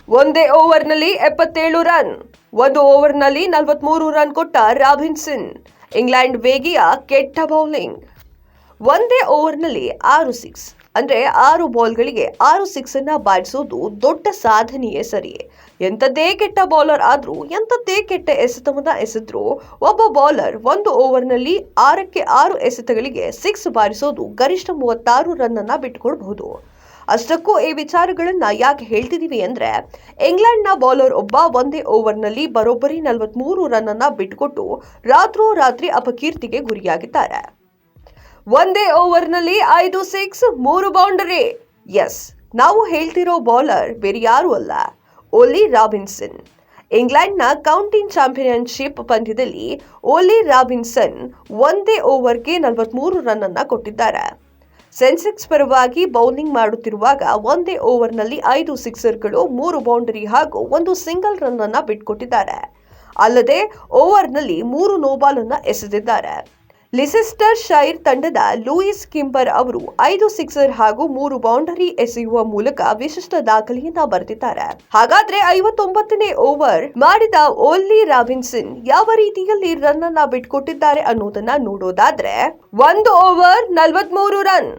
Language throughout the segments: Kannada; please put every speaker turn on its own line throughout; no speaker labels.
ಒಂದೇ ಓವರ್ನಲ್ಲಿ 77 ರನ್. ಒಂದು ಓವರ್ನಲ್ಲಿ 43 ರನ್ ಕೊಟ್ಟ ರಾಬಿನ್ಸನ್. ಇಂಗ್ಲೆಂಡ್ ವೇಗಿಯ ಕೆಟ್ಟ ಬೌಲಿಂಗ್. ಒಂದೇ ಓವರ್ನಲ್ಲಿ 6 ಸಿಕ್ಸ್ ಅಂದ್ರೆ 6 ಬಾಲ್ಗಳಿಗೆ 6 ಸಿಕ್ಸ್ ಅನ್ನ ಬಾರಿಸೋದು ದೊಡ್ಡ ಸಾಧನೆಯೇ ಸರಿ. ಎಂಥದ್ದೇ ಕೆಟ್ಟ ಬೌಲರ್ ಆದ್ರೂ, ಎಂಥದ್ದೇ ಕೆಟ್ಟ ಎಸೆತವನ್ನ ಎಸೆದ್ರು ಒಬ್ಬ ಬೌಲರ್ ಒಂದು ಓವರ್ನಲ್ಲಿ 6ಕ್ಕೆ 6 ಎಸೆತಗಳಿಗೆ ಸಿಕ್ಸ್ ಬಾರಿಸೋದು ಗರಿಷ್ಠ 36 ರನ್ ಅನ್ನ ಬಿಟ್ಟುಕೊಡಬಹುದು. ಅಷ್ಟಕ್ಕೂ ಈ ವಿಚಾರಗಳನ್ನ ಯಾಕೆ ಹೇಳ್ತಿದೀವಿ ಅಂದ್ರೆ, ಇಂಗ್ಲೆಂಡ್ನ ಬೌಲರ್ ಒಬ್ಬ ಒಂದೇ ಓವರ್ನಲ್ಲಿ ಬರೋಬ್ಬರಿ 43 ರನ್ ಅನ್ನ ಬಿಟ್ಟುಕೊಟ್ಟು ರಾತ್ರೋರಾತ್ರಿ ಅಪಕೀರ್ತಿಗೆ ಗುರಿಯಾಗಿದ್ದಾರೆ. ಒಂದೇ ಓವರ್ನಲ್ಲಿ 5 ಸಿಕ್ಸ್ 3 ಬೌಂಡರಿ. ಎಸ್, ನಾವು ಹೇಳ್ತಿರೋ ಬೌಲರ್ ಬೇರೆ ಯಾರು ಅಲ್ಲ, ಓಲಿ ರಾಬಿನ್ಸನ್. ಇಂಗ್ಲೆಂಡ್ನ ಕೌಂಟಿ ಚಾಂಪಿಯನ್ಶಿಪ್ ಪಂದ್ಯದಲ್ಲಿ ಓಲಿ ರಾಬಿನ್ಸನ್ ಒಂದೇ ಓವರ್ಗೆ 43 ರನ್ ಅನ್ನ ಕೊಟ್ಟಿದ್ದಾರೆ. ಸೆನ್ಸೆಕ್ಸ್ ಪರವಾಗಿ ಬೌಲಿಂಗ್ ಮಾಡುತ್ತಿರುವಾಗ ಒಂದೇ ಓವರ್ನಲ್ಲಿ 5 ಸಿಕ್ಸರ್ಗಳು, 3 ಬೌಂಡರಿ ಹಾಗೂ 1 ಸಿಂಗಲ್ ರನ್ ಅನ್ನ ಬಿಟ್ಕೊಟ್ಟಿದ್ದಾರೆ. ಅಲ್ಲದೆ ಓವರ್ನಲ್ಲಿ 3 ನೋಬಾಲ್ ಅನ್ನ ಎಸೆದಿದ್ದಾರೆ. ಲಿಸೆಸ್ಟರ್ ಶೈರ್ ತಂಡದ ಲೂಯಿಸ್ ಕಿಂಬರ್ ಅವರು 5 ಸಿಕ್ಸರ್ ಹಾಗೂ 3 ಬೌಂಡರಿ ಎಸೆಯುವ ಮೂಲಕ ವಿಶಿಷ್ಟ ದಾಖಲೆಯನ್ನ ಬರೆದಿದ್ದಾರೆ. ಹಾಗಾದ್ರೆ 59ನೇ ಓವರ್ ಮಾಡಿದ ಓಲಿ ರಾಬಿನ್ಸನ್ ಯಾವ ರೀತಿಯಲ್ಲಿ ರನ್ ಅನ್ನ ಬಿಟ್ಕೊಟ್ಟಿದ್ದಾರೆ ಅನ್ನೋದನ್ನ ನೋಡೋದಾದ್ರೆ, 1 ಓವರ್ 43 ರನ್,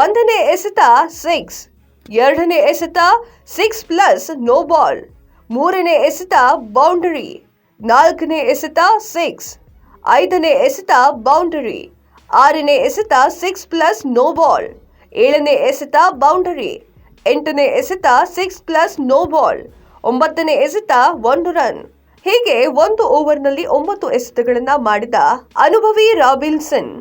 1ನೇ ಎಸೆತ 6, 2ನೇ ಎಸೆತ 6+ ನೋ ಬಾಲ್, 3ನೇ ಎಸೆತ ಬೌಂಡರಿ, 4ನೇ ಎಸೆತ 6, 5ನೇ ಎಸೆತ ಬೌಂಡರಿ, 6ನೇ ಎಸೆತ 6+ ನೋ ಬಾಲ್, 7ನೇ ಎಸೆತ ಬೌಂಡರಿ, 8ನೇ ಎಸೆತ 6+ ನೋ ಬಾಲ್, 9ನೇ ಎಸೆತ 1 ರನ್. ಹೀಗೆ ಒಂದು ಓವರ್ನಲ್ಲಿ 9 ಎಸೆತಗಳನ್ನ ಮಾಡಿದ ಅನುಭವಿ ರಾಬಿನ್ಸನ್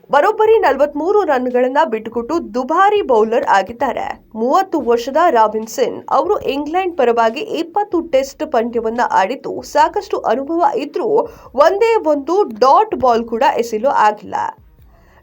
ಬರೋಬ್ಬರಿ 43 ರನ್ಗಳನ್ನ ಬಿಟ್ಟುಕೊಟ್ಟು ದುಬಾರಿ ಬೌಲರ್ ಆಗಿದ್ದಾರೆ. 30 ವರ್ಷದ ರಾಬಿನ್ಸನ್ ಅವರು ಇಂಗ್ಲೆಂಡ್ ಪರವಾಗಿ 20 ಟೆಸ್ಟ್ ಪಂದ್ಯವನ್ನ ಆಡಿದ್ದು ಸಾಕಷ್ಟು ಅನುಭವ ಇದ್ರೂ ಒಂದೇ ಒಂದು ಡಾಟ್ ಬಾಲ್ ಕೂಡ ಎಸೆಯಲು ಆಗಿಲ್ಲ.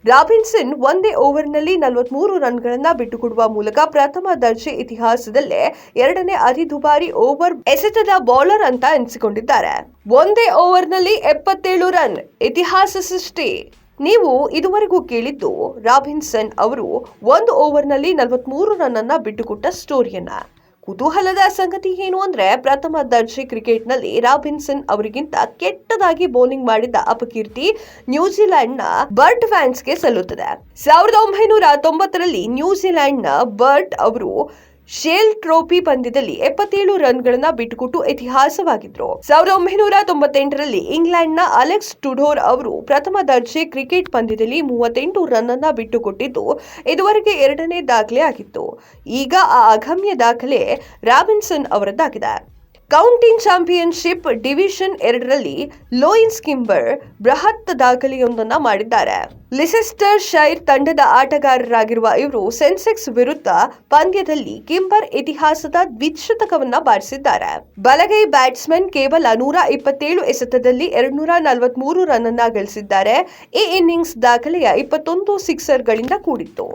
ರಾಬಿನ್ಸನ್ ಒಂದೇ ಓವರ್ನಲ್ಲಿ 43 ರನ್ಗಳನ್ನ ಬಿಟ್ಟುಕೊಡುವ ಮೂಲಕ ಪ್ರಥಮ ದರ್ಜೆ ಇತಿಹಾಸದಲ್ಲೇ 2ನೇ ಅತಿ ದುಬಾರಿ ಓವರ್ ಎಸೆತದ ಬೌಲರ್ ಅಂತ ಎನಿಸಿಕೊಂಡಿದ್ದಾರೆ. ಒಂದೇ ಓವರ್ನಲ್ಲಿ 77 ರನ್ ಇತಿಹಾಸ ಸೃಷ್ಟಿ. ನೀವು ಇದುವರೆಗೂ ಕೇಳಿದ್ದು ರಾಬಿನ್ಸನ್ ಅವರು ಒಂದು ಓವರ್ನಲ್ಲಿ 43 ರನ್ ಅನ್ನ ಬಿಟ್ಟುಕೊಟ್ಟ ಸ್ಟೋರಿಯನ್ನ. ಕುತೂಹಲದ ಸಂಗತಿ ಏನು ಅಂದ್ರೆ, ಪ್ರಥಮ ದರ್ಜೆ ಕ್ರಿಕೆಟ್ನಲ್ಲಿ ರಾಬಿನ್ಸನ್ ಅವರಿಗಿಂತ ಕೆಟ್ಟದಾಗಿ ಬೌಲಿಂಗ್ ಮಾಡಿದ ಅಪಕೀರ್ತಿ ನ್ಯೂಜಿಲೆಂಡ್ನ ಬರ್ಟ್ ಫ್ಯಾನ್ಸ್ಗೆ ಸಲ್ಲುತ್ತದೆ. 1990ರಲ್ಲಿ ನ್ಯೂಜಿಲೆಂಡ್ನ ಬರ್ಟ್ ಅವರು ಶೇಲ್ ಟ್ರೋಫಿ ಪಂದ್ಯದಲ್ಲಿ 77 ರನ್ಗಳನ್ನ ಬಿಟ್ಟುಕೊಟ್ಟು ಇತಿಹಾಸವಾಗಿದ್ರು. 1998ರಲ್ಲಿ ಇಂಗ್ಲೆಂಡ್ನ ಅಲೆಕ್ಸ್ ಟುಡೋರ್ ಅವರು ಪ್ರಥಮ ದರ್ಜೆ ಕ್ರಿಕೆಟ್ ಪಂದ್ಯದಲ್ಲಿ 38 ರನ್ ಅನ್ನ ಬಿಟ್ಟುಕೊಟ್ಟಿದ್ದು ಇದುವರೆಗೆ 2ನೇ ದಾಖಲೆ ಆಗಿತ್ತು. ಈಗ ಆ ಅಗಮ್ಯ ದಾಖಲೆ ರಾಬಿನ್ಸನ್ ಅವರದ್ದಾಗಿದೆ. ಕೌಂಟಿ ಚಾಂಪಿಯನ್ಶಿಪ್ ಡಿವಿಷನ್ 2ರಲ್ಲಿ ಲೂಯಿಸ್ ಕಿಂಬರ್ ಬೃಹತ್ ದಾಖಲೆಯೊಂದನ್ನ ಮಾಡಿದ್ದಾರೆ. ಲಿಸೆಸ್ಟರ್ ಶೈರ್ ತಂಡದ ಆಟಗಾರರಾಗಿರುವ ಇವರು ಸೆನ್ಸೆಕ್ಸ್ ವಿರುದ್ಧ ಪಂದ್ಯದಲ್ಲಿ ಕಿಂಬರ್ ಇತಿಹಾಸದ ದ್ವಿಶತಕವನ್ನ ಬಾರಿಸಿದ್ದಾರೆ. ಬಲಗೈ ಬ್ಯಾಟ್ಸ್ಮನ್ ಕೇವಲ 127 ಎಸೆತದಲ್ಲಿ 243 ರನ್ ಅನ್ನ ಗಳಿಸಿದ್ದಾರೆ. ಈ ಇನ್ನಿಂಗ್ಸ್ ದಾಖಲೆಯ 21 ಸಿಕ್ಸರ್ಗಳಿಂದ ಕೂಡಿತ್ತು.